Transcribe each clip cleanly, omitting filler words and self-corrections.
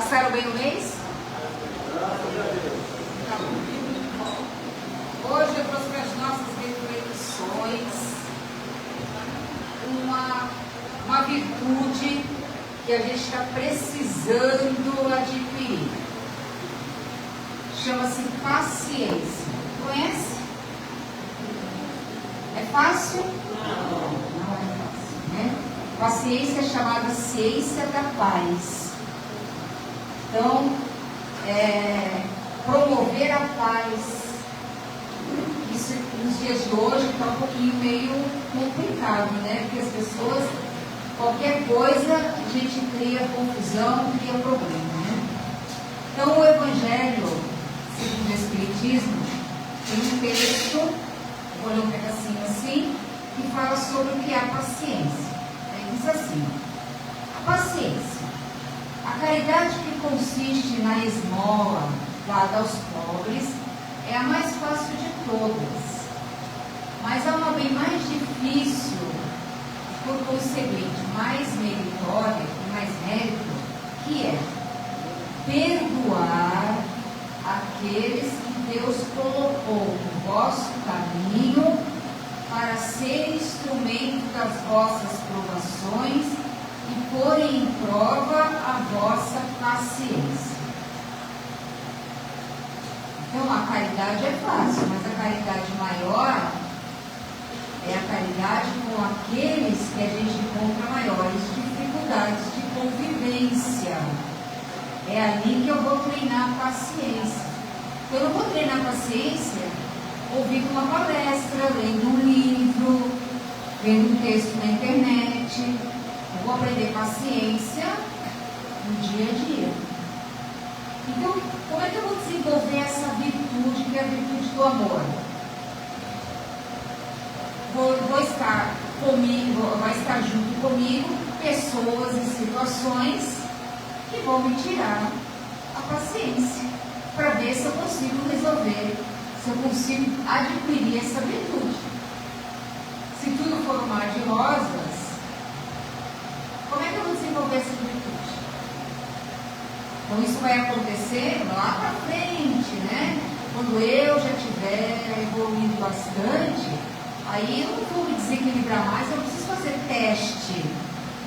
Passaram bem o mês? Tá bom. Hoje eu trouxe para as nossas reflexões uma virtude que a gente está precisando adquirir. Chama-se paciência. Conhece? É fácil? Não é fácil, né? Paciência é chamada ciência da paz. Então, promover a paz, isso nos dias de hoje está um pouquinho meio complicado, né? Porque as pessoas, qualquer coisa, a gente cria confusão, cria problema, né? Então, o Evangelho, segundo o Espiritismo, tem um texto, vou ler um pedacinho assim, que fala sobre o que é a paciência. Diz assim: a paciência, a caridade que consiste na esmola dada aos pobres, é a mais fácil de todas, mas há uma bem mais difícil, por conseguinte, mais meritória e mais mérito, que é perdoar aqueles que Deus colocou no vosso caminho para ser instrumento das vossas provações e porem em prova a vossa paciência. Então, a caridade é fácil, mas a caridade maior é a caridade com aqueles que a gente encontra maiores dificuldades de convivência. É ali que eu vou treinar a paciência. Eu não vou treinar a paciência ouvindo uma palestra, lendo um livro, vendo um texto na internet. Eu vou aprender paciência no dia a dia. Então, como é que eu vou desenvolver essa virtude, que é a virtude do amor? Vou estar comigo, vai estar junto comigo pessoas e situações que vão me tirar a paciência, para ver se eu consigo resolver, se eu consigo adquirir essa virtude. Se tudo for um mar de rosas, como é que eu vou desenvolver essa virtude? Então isso vai acontecer lá para frente, né? Quando eu já estiver evoluindo bastante, aí eu não vou me desequilibrar mais, eu preciso fazer teste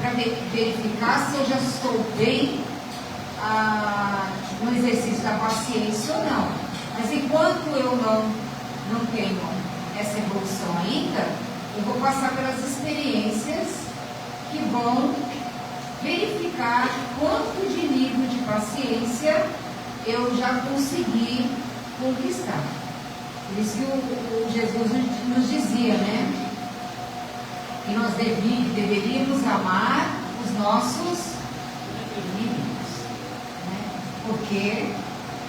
para verificar se eu já estou bem no exercício da paciência ou não. Mas enquanto eu não tenho essa evolução ainda, eu vou passar pelas experiências que vão verificar quanto de nível de paciência eu já consegui conquistar. Por isso que o Jesus nos dizia, né? Que nós deveríamos amar os nossos inimigos, né? Porque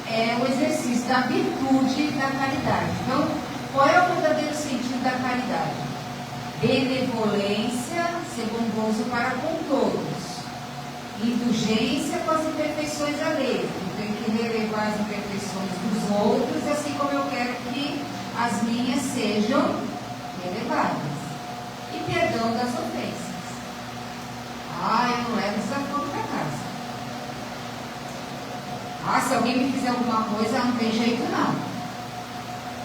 é o exercício da virtude da caridade. Então, qual é o verdadeiro sentido da caridade? Benevolência, ser bondoso para com todos. Indulgência com as imperfeições alheias. Eu tenho que relevar as imperfeições dos outros, assim como eu quero que as minhas sejam relevadas. E perdão das ofensas. Eu não levo desaforo para casa. Se alguém me fizer alguma coisa, não tem jeito não.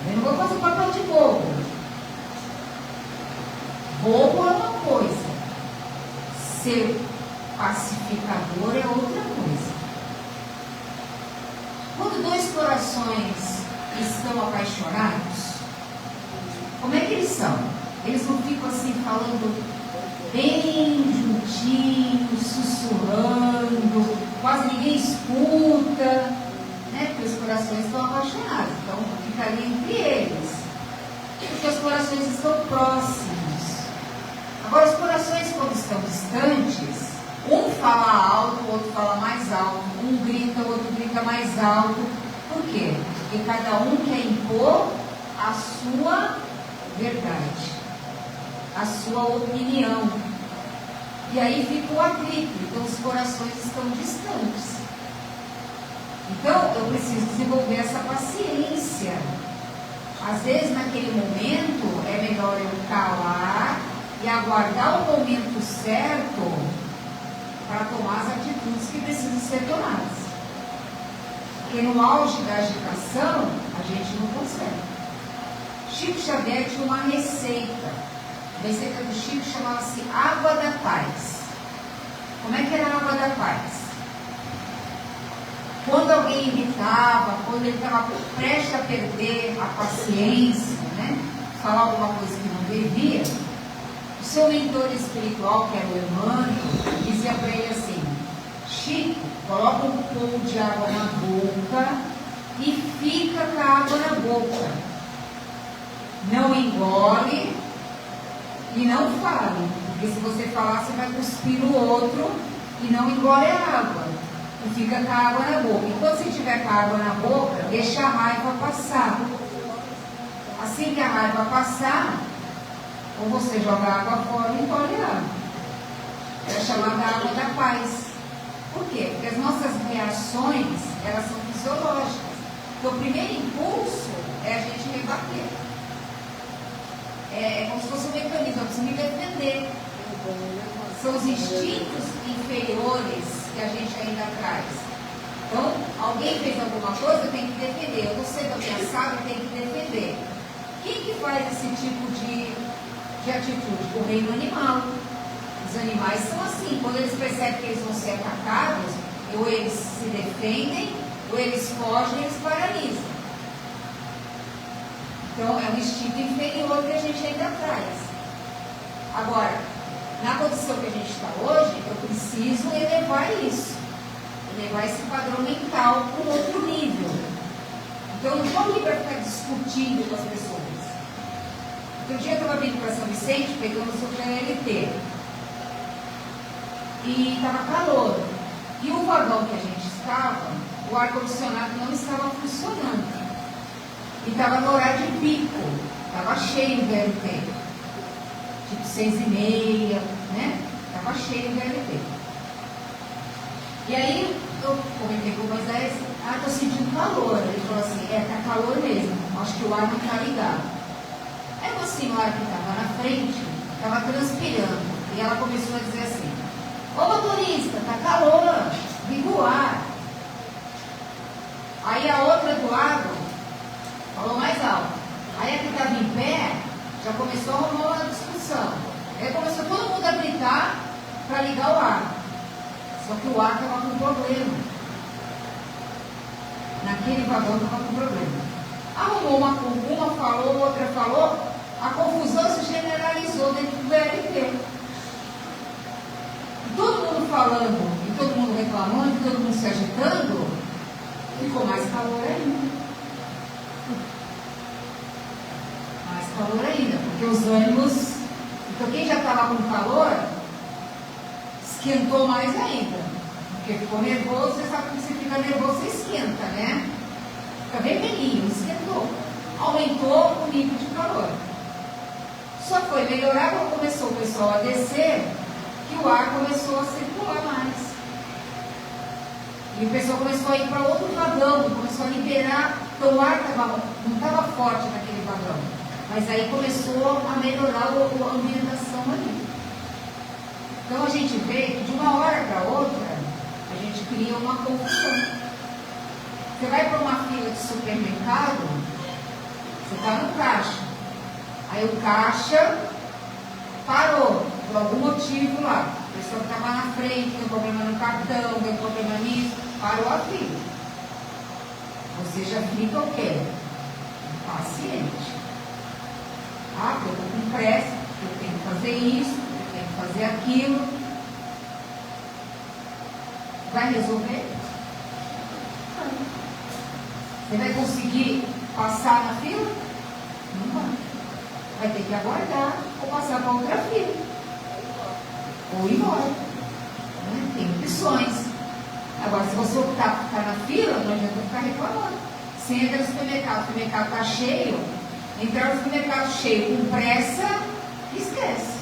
Eu não vou fazer o papel de bobo. Bobo é uma coisa. Ser pacificador é outra coisa. Quando dois corações estão apaixonados, como é que eles são? Eles não ficam assim falando bem juntinho, sussurrando, quase ninguém escuta, né? Porque os corações estão apaixonados, então fica ali entre eles, porque os corações estão próximos. Agora, os corações, quando estão distantes, um fala alto, o outro fala mais alto, um grita, o outro grita mais alto. Por quê? Porque cada um quer impor a sua verdade, a sua opinião. E aí fica o atrito, então os corações estão distantes. Então, eu preciso desenvolver essa paciência. Às vezes, naquele momento, é melhor eu calar e aguardar o momento certo para tomar as atitudes que precisam ser tomadas. Porque no auge da agitação, a gente não consegue. Chico Xavier tinha uma receita. A receita do Chico chamava-se Água da Paz. Como é que era a Água da Paz? Quando alguém irritava, quando ele estava prestes a perder a paciência, né? Falar alguma coisa que não devia, o seu mentor espiritual, que era o Emmanuel, dizia para ele assim: Chico, coloca um pouco de água na boca e fica com a água na boca. Não engole e não fale, porque se você falar, você vai cuspir o outro e não engole a água. E fica com a água na boca. Enquanto você tiver com a água na boca, deixa a raiva passar. Assim que a raiva passar, ou você joga a água fora ou engole a água. É chamada água da paz. Por quê? Porque as nossas reações, elas são fisiológicas. Então, o primeiro impulso é a gente rebater. É como se fosse um mecanismo, eu preciso me defender. São os instintos inferiores que a gente ainda traz. Então, alguém fez alguma coisa, eu tenho que defender. Eu estou sendo ameaçado, eu tenho que defender. Quem que faz esse tipo de atitude? O reino animal. Os animais são assim, quando eles percebem que eles vão ser atacados, ou eles se defendem, ou eles fogem, eles paralisam. Então, é um instinto inferior que a gente ainda traz. Agora, na condição que a gente está hoje, eu preciso elevar isso. Elevar esse padrão mental para um outro nível. Então, eu não estou aqui para ficar discutindo com as pessoas. Outro dia eu estava vindo para São Vicente, pegando o seu PLT. E estava calor. E o vagão que a gente estava, o ar-condicionado não estava funcionando. E estava no horário de pico. Estava cheio o VLT. Tipo 6h30, né? Estava cheio o VLT. E aí eu comentei com o Moisés, estou sentindo calor. Ele falou assim, tá calor mesmo, acho que o ar não está ligado. Aí uma senhora que estava na frente, estava transpirando, e ela começou a dizer assim: ô motorista, tá calor, liga o ar. Aí a outra do lado falou mais alto. Aí a que estava em pé já começou a arrumar uma discussão. Aí começou todo mundo a gritar para ligar o ar. Só que o ar estava com problema. Naquele vagão estava com problema. Arrumou uma falou, outra falou, a confusão se generalizou dentro do VLT. E todo mundo falando, e todo mundo reclamando, e todo mundo se agitando, ficou mais calor ainda. Mais calor ainda, porque os ânimos. Então quem já estava com calor, esquentou mais ainda. Porque ficou nervoso, você sabe que você fica nervoso, você esquenta, né? Fica vermelhinho, esquentou. Aumentou o nível de calor. Só foi melhorar quando começou o pessoal a descer, que o ar começou a circular mais. E o pessoal começou a ir para outro vagão, começou a liberar, então o ar não estava forte naquele vagão. Mas aí começou a melhorar a ambientação ali. Então a gente vê que de uma hora para outra, a gente cria uma confusão. Você vai para uma fila de supermercado, você está no caixa. Aí o caixa parou, por algum motivo lá. A pessoa que estava na frente, tem problema no cartão, tem problema nisso, parou a fila. Você já fica o quê? Paciente. Eu estou com pressa, eu tenho que fazer isso, eu tenho que fazer aquilo. Vai resolver? Você vai conseguir passar na fila? Não vai. Vai ter que aguardar ou passar para outra fila. Ou ir embora. Né? Tem opções. Agora, se você optar por ficar na fila, não adianta ficar reclamando. Você entra no supermercado, o supermercado está cheio. Entrar no supermercado cheio com pressa, esquece.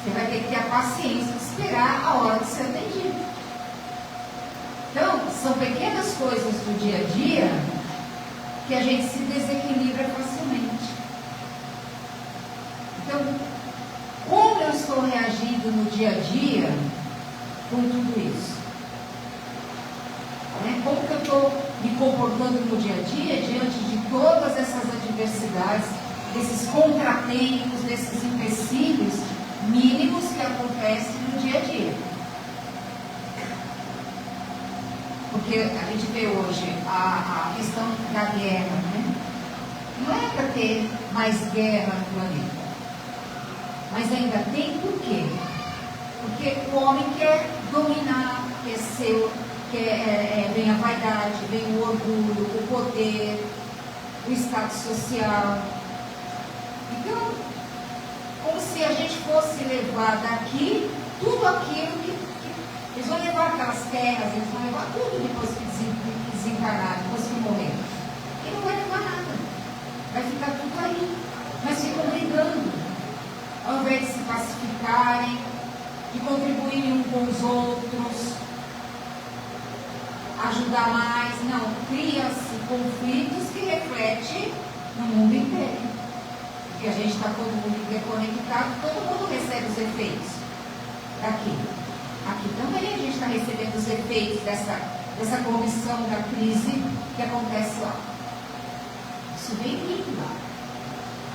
Você vai ter que ter a paciência de esperar a hora de ser atendido. Então, são pequenas coisas do dia a dia que a gente se desequilibra facilmente. Então, como eu estou reagindo no dia a dia com tudo isso? Como que eu estou estou me comportando no dia a dia diante de todas essas adversidades, desses contratempos, desses empecilhos mínimos que acontecem no dia a dia? Porque a gente vê hoje a questão da guerra, né? Não é para ter mais guerra no planeta, mas ainda tem por quê? Porque o homem quer dominar, quer ser, vem a vaidade, vem o orgulho, o poder, o status social. Então, como se a gente fosse levar daqui tudo aquilo que eles vão levar aquelas terras, eles vão levar tudo depois que desencarnar, depois que morrer. E não vai levar nada. Vai ficar tudo aí. Mas ficam brigando. Ao invés de se pacificarem, de contribuírem uns com os outros, ajudar mais. Não, cria-se conflitos que refletem no mundo inteiro. Porque a gente está todo mundo interconectado, todo mundo recebe os efeitos daqui. Aqui também a gente está recebendo os efeitos dessa comissão da crise que acontece lá. Isso vem vindo lá.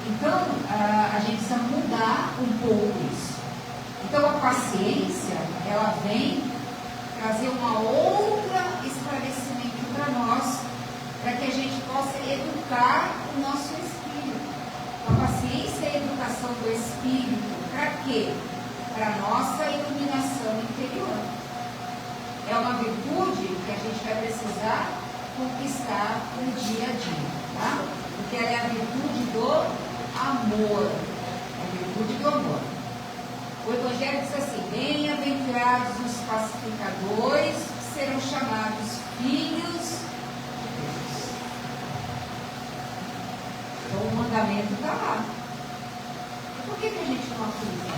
Então, a gente precisa mudar um pouco isso. Então, a paciência, ela vem trazer uma outra esclarecimento para nós, para que a gente possa educar o nosso espírito. A paciência é a educação do espírito. Para quê? Para a nossa iluminação interior. É uma virtude que a gente vai precisar conquistar no dia a dia, tá? Porque ela é a virtude do amor. É a virtude do amor. O Evangelho diz assim: bem-aventurados os pacificadores, que serão chamados filhos de Deus. Então o mandamento está lá. Por que a gente não aplica?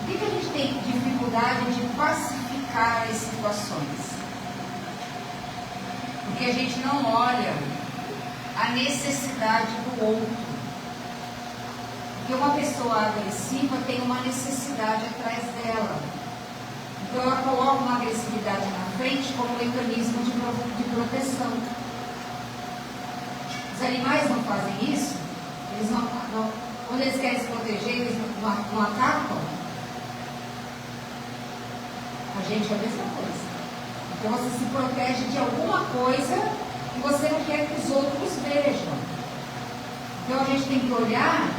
Por que a gente tem dificuldade de pacificar as situações? Porque a gente não olha a necessidade do outro. Porque uma pessoa agressiva tem uma necessidade atrás dela. Então ela coloca uma agressividade na frente como mecanismo de proteção. Os animais não fazem isso. Eles não, quando eles querem se proteger, eles não atacam. A gente é a mesma coisa. Então você se protege de alguma coisa que você não quer que os outros vejam. Então a gente tem que olhar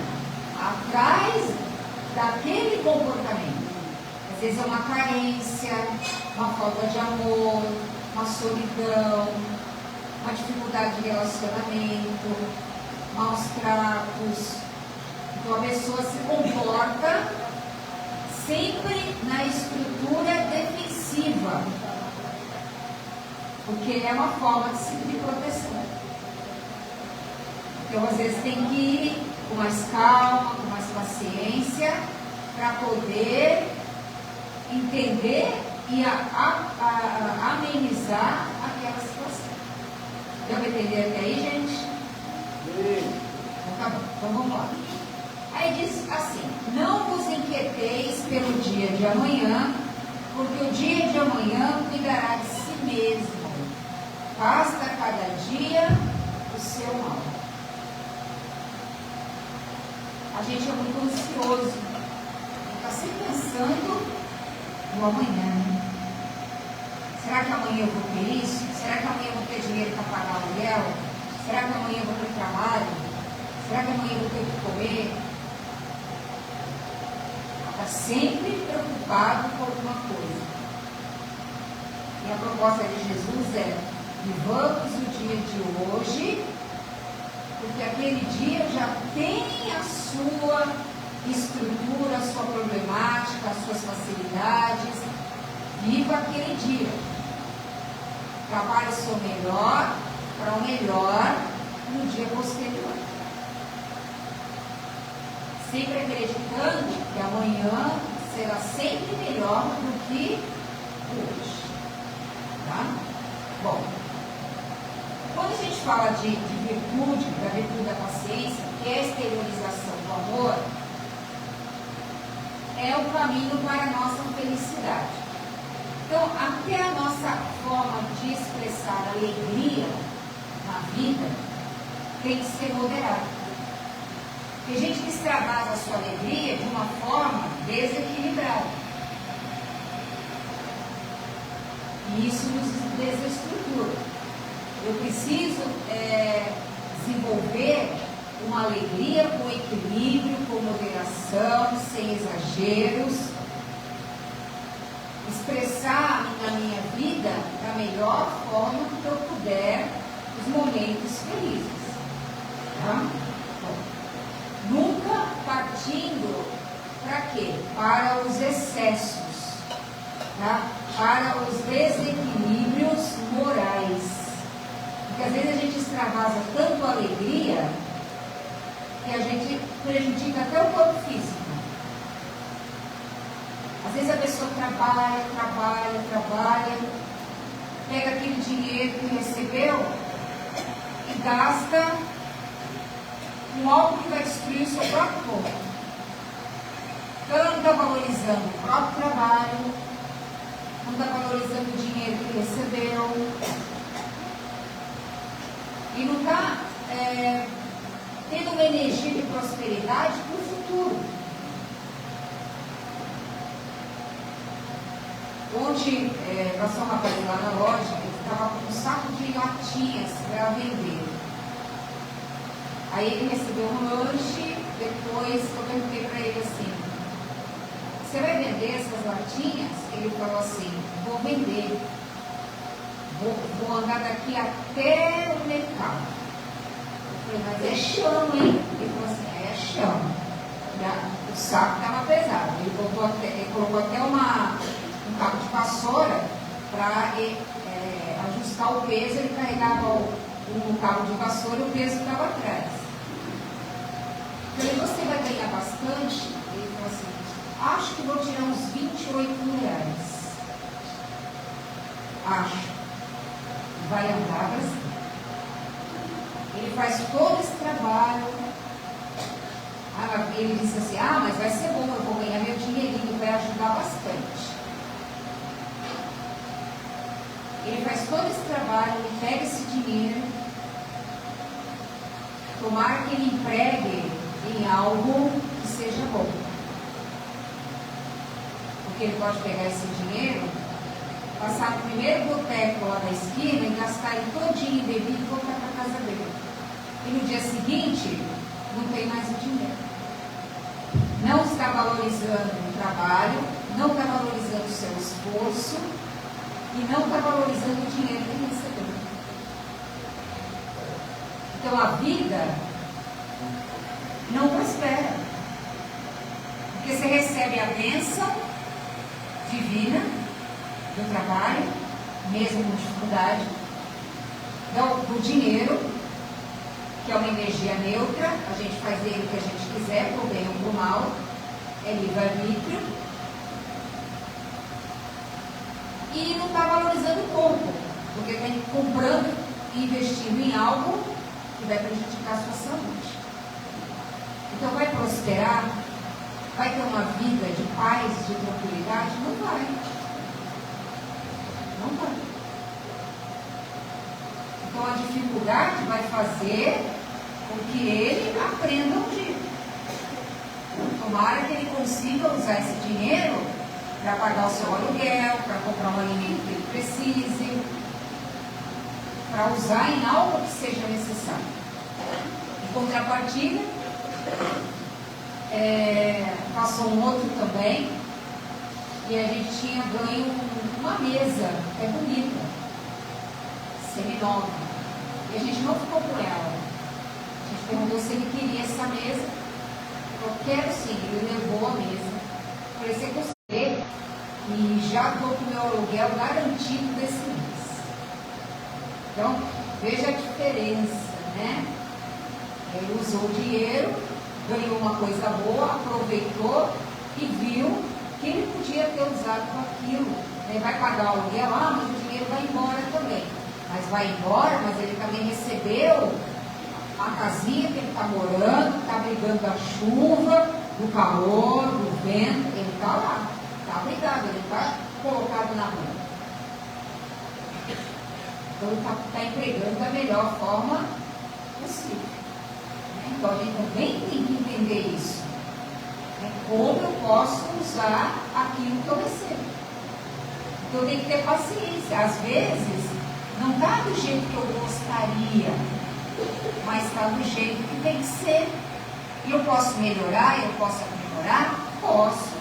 atrás daquele comportamento. Às vezes é uma carência, uma falta de amor, uma solidão, uma dificuldade de relacionamento, maus tratos. Então a pessoa se comporta sempre na estrutura defensiva, porque é uma forma de proteção. Então às vezes tem que ir com mais calma, com mais paciência, para poder entender e amenizar aquela situação. Deu para entender até aí, gente? Sim. Então tá bom, então vamos lá. Aí diz assim: não vos inquieteis pelo dia de amanhã, porque o dia de amanhã cuidará de si mesmo. Basta cada dia o seu mal. A gente é muito ansioso, está sempre pensando no amanhã. Né? Será que amanhã eu vou ter isso? Será que amanhã eu vou ter dinheiro para pagar o aluguel? Será que amanhã eu vou ter trabalho? Será que amanhã eu vou ter o que comer? Está sempre preocupado com alguma coisa. E a proposta de Jesus é: vivamos o dia de hoje, porque aquele dia já tem a sua estrutura, a sua problemática, as suas facilidades. Viva aquele dia. Trabalhe o seu melhor para o melhor no dia posterior. Sempre acreditando que amanhã será sempre melhor do que hoje. Tá? Bom, quando a gente fala de virtude, da virtude da paciência, que é a exteriorização do amor, é o caminho para a nossa felicidade. Então, até a nossa nossa forma de expressar alegria na vida tem que ser moderada. Tem gente que extravasa a sua alegria de uma forma desequilibrada. E isso nos desestrutura. Eu preciso desenvolver uma alegria com equilíbrio, com moderação, sem exageros. Expressar na minha vida da melhor forma que eu puder os momentos felizes. Tá? Bom, nunca partindo para quê? Para os excessos, tá? Para os desequilíbrios morais. Porque às vezes a gente extravasa tanto a alegria que a gente prejudica até o corpo físico. Às vezes a pessoa trabalha, pega aquele dinheiro que recebeu e gasta com algo que vai destruir o seu próprio corpo. Então não está valorizando o próprio trabalho, não está valorizando o dinheiro que recebeu e não está tendo uma energia de prosperidade para o futuro. Ontem, passou um rapaz lá na loja, ele estava com um saco de latinhas para vender. Aí ele recebeu um lanche, depois eu perguntei para ele assim, você vai vender essas latinhas? Ele falou assim, vou vender. Vou andar daqui até o mercado. Eu falei, mas é chão, hein? Ele falou assim, é chão. O saco estava pesado. Ele colocou até um cabo de vassoura para ajustar o peso. Ele carregava o cabo de vassoura e o peso estava atrás. Eu falei, você vai ganhar bastante? Ele falou assim, acho que vou tirar uns 28 reais. Acho. Vai andar bastante. Ele faz todo esse trabalho. Ele disse assim, mas vai ser bom, eu vou ganhar meu dinheirinho, vai ajudar bastante. Ele faz todo esse trabalho, ele pega esse dinheiro, tomara que ele empregue em algo que seja bom. Porque ele pode pegar esse dinheiro, passar no primeiro boteco lá da esquina e gastar ele todinho em bebida e voltar para a casa dele. E no dia seguinte, não tem mais o dinheiro. Não está valorizando o trabalho, não está valorizando o seu esforço e não está valorizando o dinheiro que recebeu. Então a vida não prospera. Porque você recebe a bênção divina do trabalho, mesmo com dificuldade, do dinheiro, que é uma energia neutra, a gente faz dele o que a gente quiser, pro bem ou pro mal, é livre-arbítrio, e não está valorizando o corpo, porque está comprando e investindo em algo que vai prejudicar a sua saúde. Então vai prosperar? Vai ter uma vida de paz, de tranquilidade? Não vai. Não vai. Então a dificuldade vai fazer com que ele aprenda um dia. Tomara que ele consiga usar esse dinheiro para pagar o seu aluguel, para comprar um alimento que ele precise, para usar em algo que seja necessário. Em contrapartida, passou um outro também, e a gente tinha ganho uma mesa, bonita, seminova, e a gente não ficou com ela. A gente perguntou se ele queria essa mesa. Eu quero sim. Ele levou a mesa. Eu falei, você consegue? E já estou com o meu aluguel garantido desse mês. Então, veja a diferença, né? Ele usou o dinheiro, ganhou uma coisa boa, aproveitou e viu que ele podia ter usado com aquilo. Ele vai pagar o aluguel, mas o dinheiro vai embora também. Mas vai embora, mas ele também recebeu a casinha que ele está morando, está brigando da chuva, do calor, do vento, ele está lá, está abrigado, ele está colocado na rua. Então está empregando da melhor forma possível. Então a gente também tem que entender isso. Como eu posso usar aquilo que eu recebo. Então eu tenho que ter paciência. Às vezes, não está do jeito que eu gostaria, mas está do jeito que tem que ser. E eu posso melhorar, eu posso aprimorar? Posso.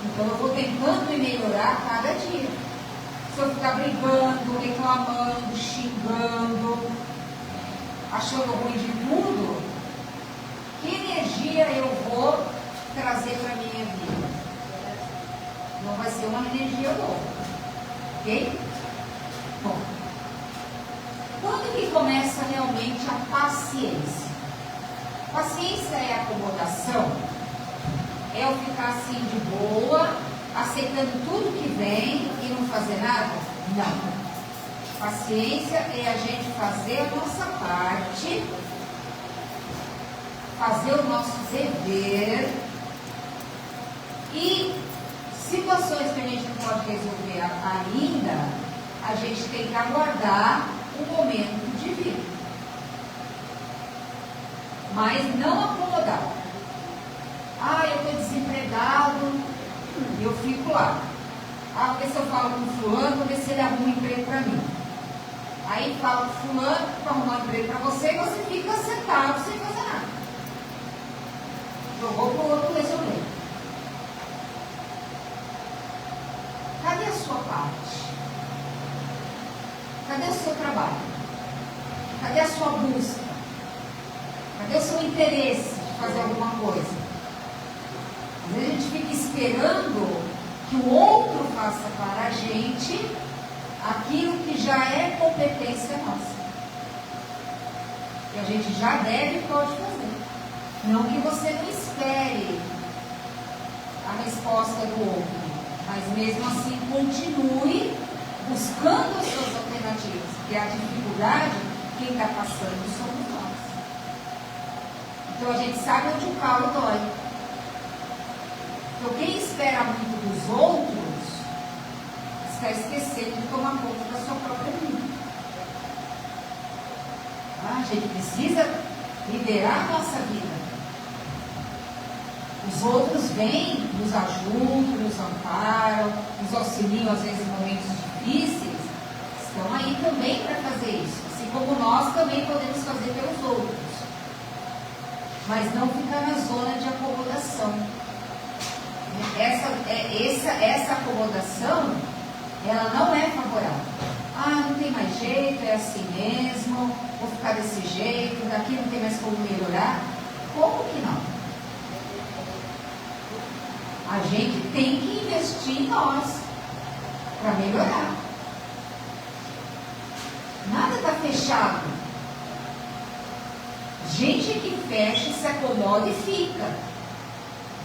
Então eu vou tentando me melhorar cada dia. Se eu ficar brigando, reclamando, xingando, achando ruim de tudo, que energia eu vou trazer para a minha vida? Não vai ser uma energia boa. Ok? Bom, quando que começa realmente a paciência? Paciência é acomodação? É eu ficar assim de boa, aceitando tudo que vem e não fazer nada? Não. Paciência é a gente fazer a nossa parte, fazer o nosso dever, e situações que a gente não pode resolver ainda, a gente tem que aguardar o momento de vir. Mas não acomodar. Ah, eu estou desempregado, eu fico lá. Ah, vou ver se eu falo com o fulano, vou ver se ele arruma um emprego para mim. Aí fala com o fulano para arrumar um emprego para você e você fica sentado sem fazer nada. Jogou para o outro resolver. Cadê a sua parte? Cadê o seu trabalho? Cadê a sua busca? Cadê o seu interesse de fazer alguma coisa? Às vezes a gente fica esperando que o outro faça para a gente aquilo que já é competência nossa. Que a gente já deve e pode fazer. Não que você não espere a resposta do outro, mas mesmo assim continue buscando as suas alternativas, porque a dificuldade, quem está passando somos nós. Então a gente sabe onde o calo dói. Então quem espera muito dos outros está esquecendo de tomar conta da sua própria vida. A gente precisa liderar a nossa vida. Os outros vêm, nos ajudam, nos amparam, nos auxiliam às vezes em momentos difíceis, estão aí também para fazer isso, assim como nós também podemos fazer pelos outros. Mas não ficar na zona de acomodação. Essa acomodação, ela não é favorável. Ah, não tem mais jeito, é assim mesmo, vou ficar desse jeito, daqui não tem mais como melhorar. Como que não? A gente tem que investir em nós para melhorar. Nada está fechado. Gente que fecha, se acomoda e fica.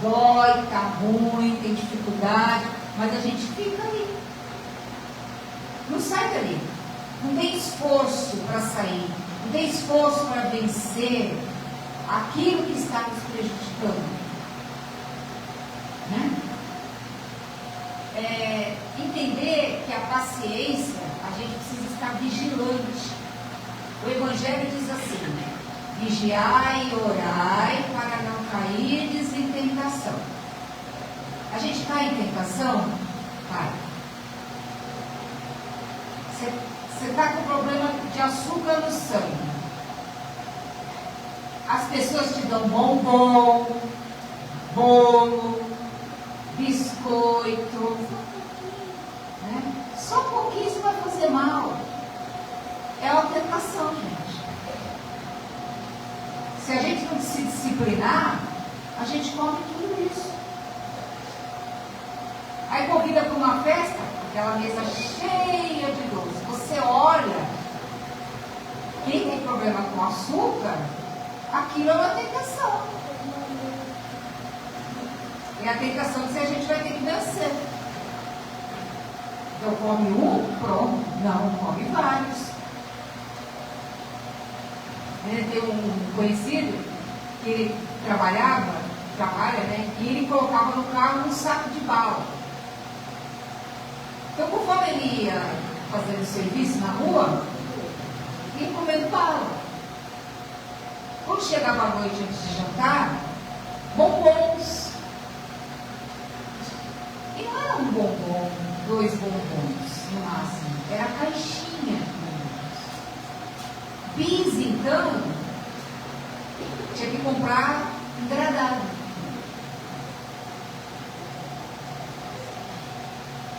Dói, está ruim, tem dificuldade, mas a gente fica ali. Não sai dali. Não tem esforço para sair. Não tem esforço para vencer aquilo que está nos prejudicando. Né? Entender que a paciência, a gente precisa estar vigilante. O Evangelho diz assim: vigiai e orai para não cairdes em tentação. A gente cai em tentação? Cai. Você está com problema de açúcar no sangue. As pessoas te dão bombom, bolo, biscoito, né? Só um pouquinho isso vai fazer mal. É uma tentação, gente. Se a gente não se disciplinar, a gente come tudo isso. Aí convida para uma festa, aquela mesa cheia de doces. Você olha, quem tem problema com açúcar, aquilo é uma tentação. É a tentação que a gente vai ter que vencer. Então come um, pronto. Não, come vários. Tem um conhecido que ele trabalha, né? E ele colocava no carro um saco de bala. Então conforme ele ia fazendo serviço na rua e comendo bala. Quando chegava à noite antes de jantar, bombons. E não era um bombom, 2 bombons no máximo, era a caixinha de bombons. Bis, então, tinha que comprar engradado.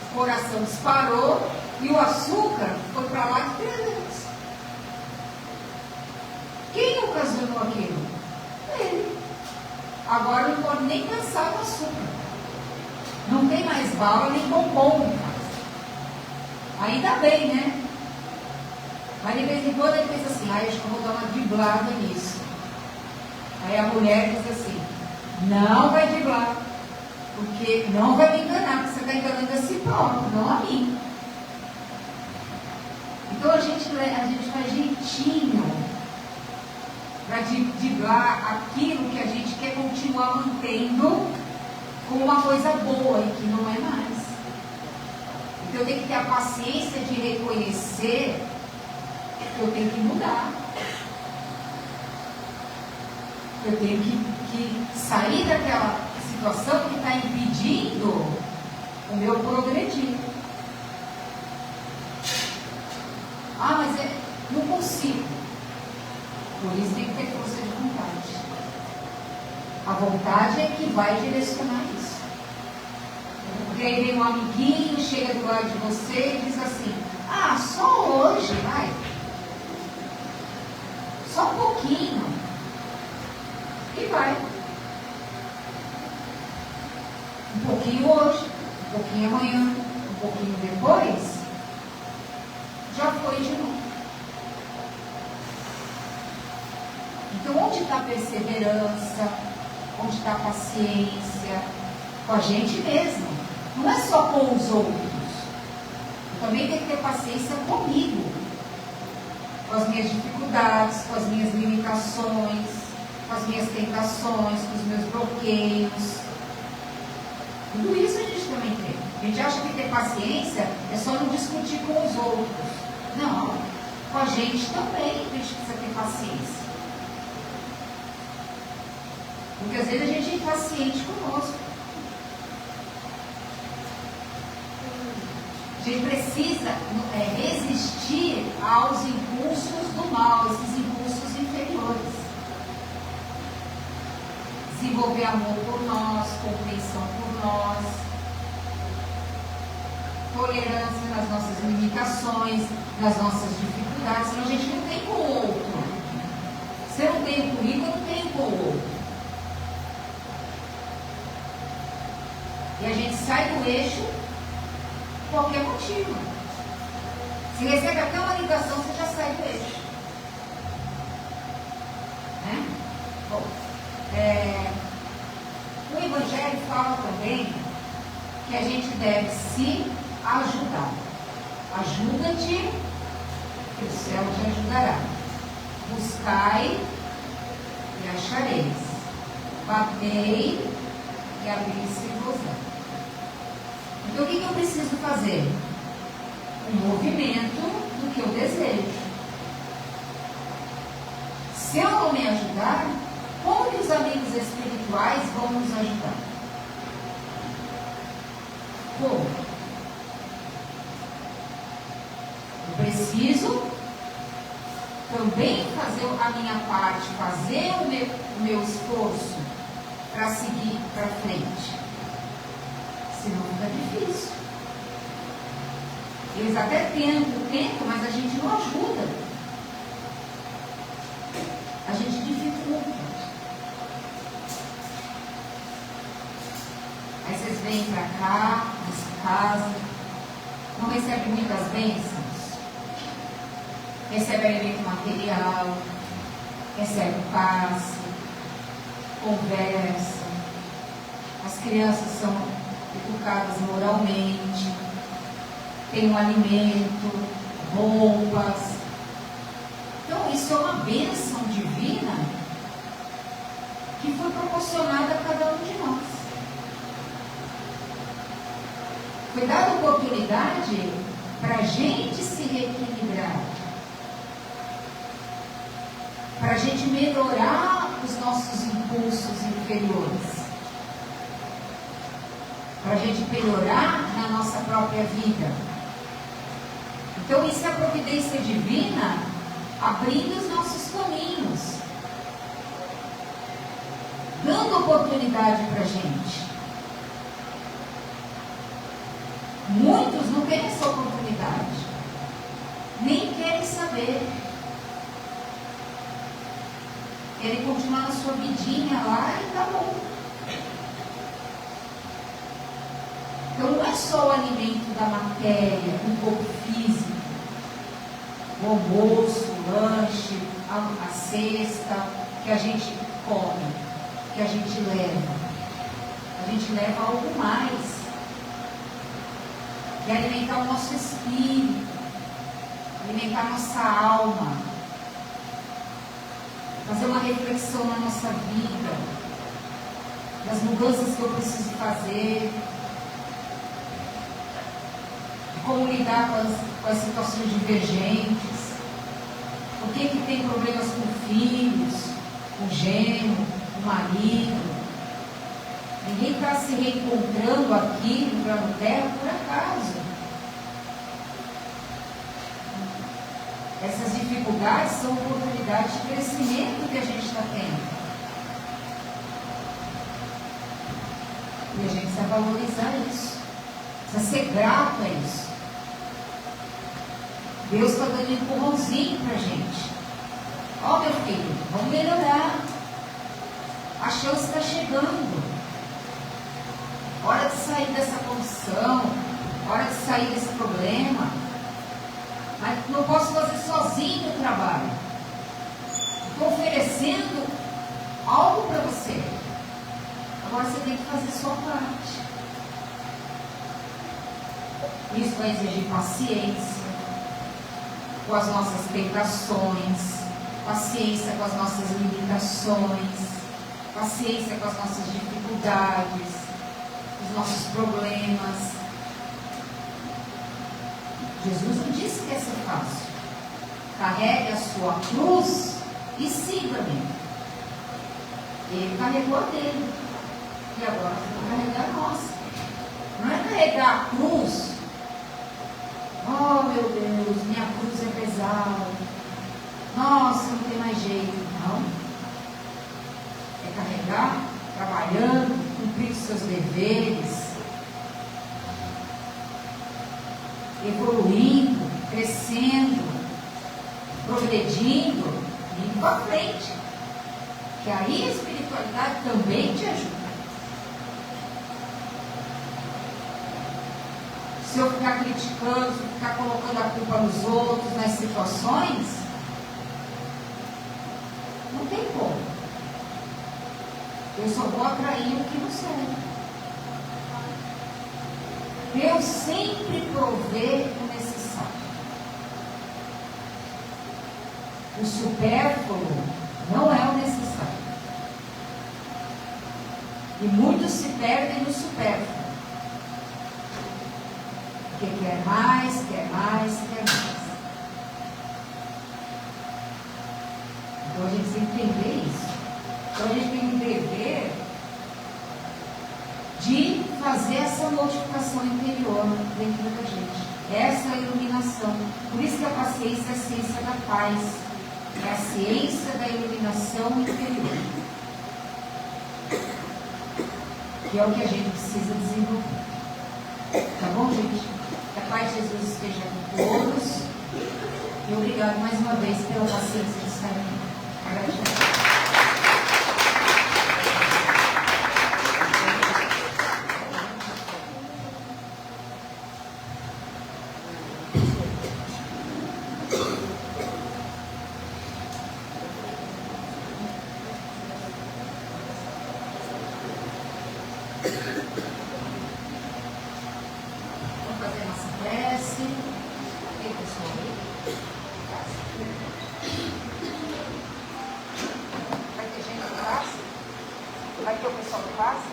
O coração disparou e o açúcar foi para lá de 300. Quem ocasionou aquilo? Ele. Agora não pode nem pensar no açúcar. Não tem mais bala nem bombom em casa. Ainda bem, né? Mas de vez em quando ele pensa assim, acho que eu vou dar uma driblada nisso. Aí a mulher diz assim, não vai driblar, porque não vai me enganar, porque você está enganando a si próprio, não a mim. Então a gente faz jeitinho para driblar aquilo que a gente quer continuar mantendo como uma coisa boa e que não é mais. Então eu tenho que ter a paciência de reconhecer que eu tenho que mudar. Eu tenho que sair daquela situação que está impedindo o meu progredir. Ah, mas não consigo. Por isso tem que ter força de vontade. A vontade é que vai direcionar isso. Porque aí vem um amiguinho, chega do lado de você e diz assim, ah, só hoje, vai. Só um pouquinho. E vai. Um pouquinho hoje, um pouquinho amanhã, um pouquinho depois, já foi de novo. Então, onde está a perseverança? Onde está a paciência? Com a gente mesmo. Não é só com os outros. Eu também tenho que ter paciência comigo. Com as minhas dificuldades, com as minhas limitações, com as minhas tentações, com os meus bloqueios. Tudo isso a gente também tem. A gente acha que ter paciência é só não discutir com os outros. Não. Com a gente também a gente precisa ter paciência. Porque às vezes a gente é impaciente conosco. A gente precisa resistir aos impulsos do mal, esses impulsos inferiores. Desenvolver amor por nós, compreensão por nós, tolerância nas nossas limitações, nas nossas dificuldades, senão a gente não tem com o outro. Se eu não tenho comigo, eu não tenho com o outro. E a gente sai do eixo por qualquer motivo. Se recebe até uma ligação, você já sai do eixo. Né? Bom, o Evangelho fala também que a gente deve se ajudar. Ajuda-te, que o céu te ajudará. Buscai e achareis. Batei e abrir-se-vos-á. Então, o que eu preciso fazer? Um movimento do que eu desejo. Se eu não me ajudar, como que os amigos espirituais vão nos ajudar? Como? Eu preciso também fazer a minha parte, fazer o meu esforço para seguir para frente. Senão fica difícil. Eles até tentam, mas a gente não ajuda. A gente dificulta. Aí vocês vêm para cá, nessa casa, não recebem muitas bênçãos. Recebe alimento material, recebe passe, conversa. As crianças são educadas moralmente, tem um alimento, roupas. Então isso é uma bênção divina que foi proporcionada a cada um de nós. Foi dada a oportunidade para a gente se reequilibrar, para a gente melhorar os nossos impulsos inferiores, para a gente melhorar na nossa própria vida. Então isso é a providência divina abrindo os nossos caminhos, dando oportunidade para a gente. Muitos não têm essa oportunidade, nem querem saber. Querem continuar na sua vidinha lá e tá bom. Então não é só o alimento da matéria, o corpo físico, o almoço, o lanche, a cesta que a gente come, que a gente leva. A gente leva algo mais. Que é alimentar o nosso espírito, alimentar a nossa alma, fazer uma reflexão na nossa vida, das mudanças que eu preciso fazer, de como lidar com as situações divergentes, por que tem problemas com filhos, com genro, com marido. Ninguém está se reencontrando aqui no plano Terra por acaso. Essas dificuldades são oportunidades de crescimento que a gente está tendo. E a gente precisa valorizar isso. Precisa ser grato a isso. Deus está dando um empurrãozinho para a gente. Ó, meu filho, vamos melhorar. A chance está chegando. Hora de sair dessa condição, hora de sair desse problema. Mas não posso fazer sozinho o trabalho. Estou oferecendo algo para você. Agora você tem que fazer a sua parte. Isso vai exigir paciência com as nossas tentações, paciência com as nossas limitações, paciência com as nossas dificuldades, os nossos problemas. Jesus não disse que ia ser fácil. Carregue a sua cruz e siga-me. Ele carregou a dele. E agora tem que carregar a nossa. Não é carregar a cruz. Oh, meu Deus, minha cruz é pesada. Nossa, não tem mais jeito. Não. É carregar, trabalhando, cumprir seus deveres, evoluindo, crescendo, progredindo, indo para frente. Que aí a espiritualidade também te ajuda. Se eu ficar criticando, se eu ficar colocando a culpa nos outros, nas situações, não tem como. Eu só vou atrair o que não serve. Deus sempre provê o necessário. O supérfluo não é o necessário. E muitos se perdem no supérfluo. Porque quer mais, quer mais, quer mais. Então a gente tem que entender isso. Então a gente tem um dever de fazer essa modificação interior dentro da gente. Essa é a iluminação. Por isso que a paciência é a ciência da paz. É a ciência da iluminação interior. Que é o que a gente precisa desenvolver. Tá bom, gente? Que a paz de Jesus esteja com todos. E obrigado mais uma vez pela paciência de estar aqui. Gratidão. Vai ter o pessoal do passe?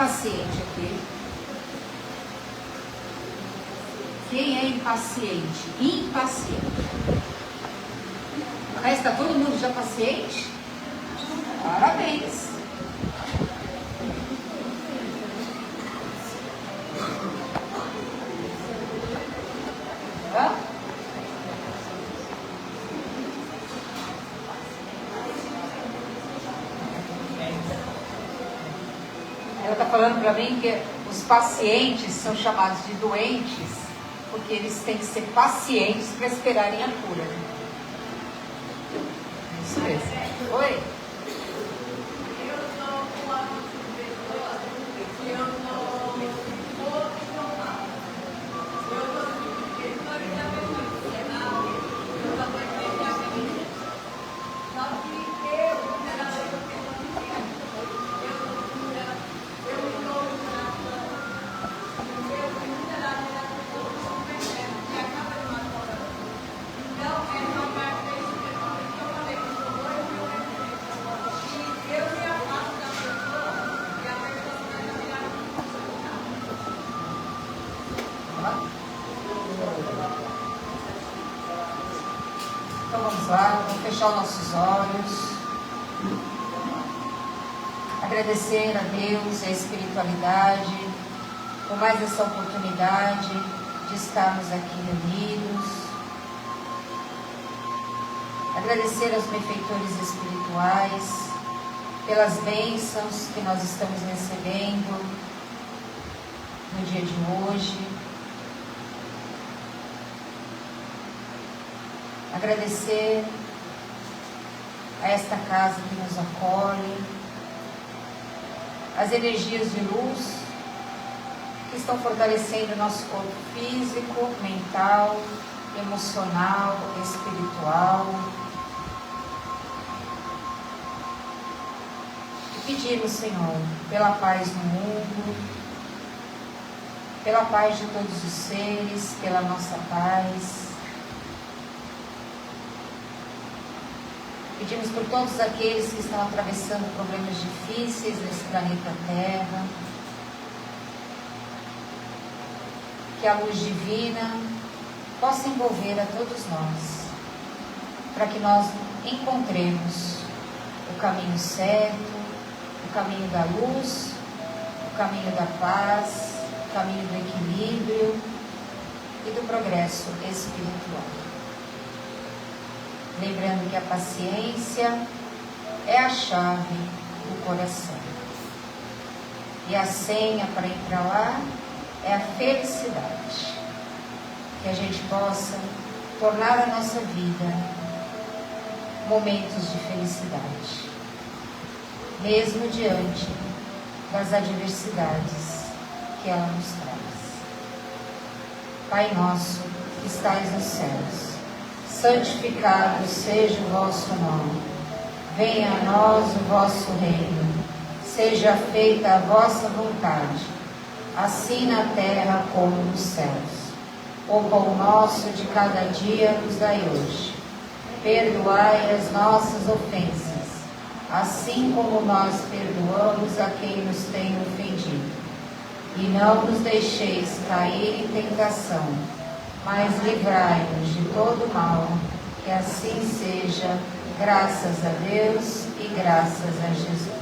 impaciente aqui? Quem é impaciente? Impaciente. Mas está todo mundo já paciente? Parabéns. Hã? Ela está falando para mim que os pacientes são chamados de doentes porque eles têm que ser pacientes para esperarem a cura. Isso mesmo. Oi? Então vamos lá, vamos fechar os nossos olhos. Agradecer a Deus e a espiritualidade por mais essa oportunidade de estarmos aqui reunidos. Agradecer aos benfeitores espirituais pelas bênçãos que nós estamos recebendo no dia de hoje. Agradecer a esta casa que nos acolhe, as energias de luz que estão fortalecendo o nosso corpo físico, mental, emocional, espiritual. E pedimos, Senhor, pela paz no mundo, pela paz de todos os seres, pela nossa paz. Pedimos por todos aqueles que estão atravessando problemas difíceis nesse planeta Terra, que a luz divina possa envolver a todos nós, para que nós encontremos o caminho certo, o caminho da luz, o caminho da paz, o caminho do equilíbrio e do progresso espiritual. Lembrando que a paciência é a chave do coração. E a senha para entrar lá é a felicidade. Que a gente possa tornar a nossa vida momentos de felicidade, mesmo diante das adversidades que ela nos traz. Pai nosso que estais nos céus, santificado seja o vosso nome. Venha a nós o vosso reino. Seja feita a vossa vontade, assim na terra como nos céus. O pão nosso de cada dia nos dai hoje. Perdoai as nossas ofensas, assim como nós perdoamos a quem nos tem ofendido. E não nos deixeis cair em tentação, mas livrai-nos de todo mal, que assim seja, graças a Deus e graças a Jesus.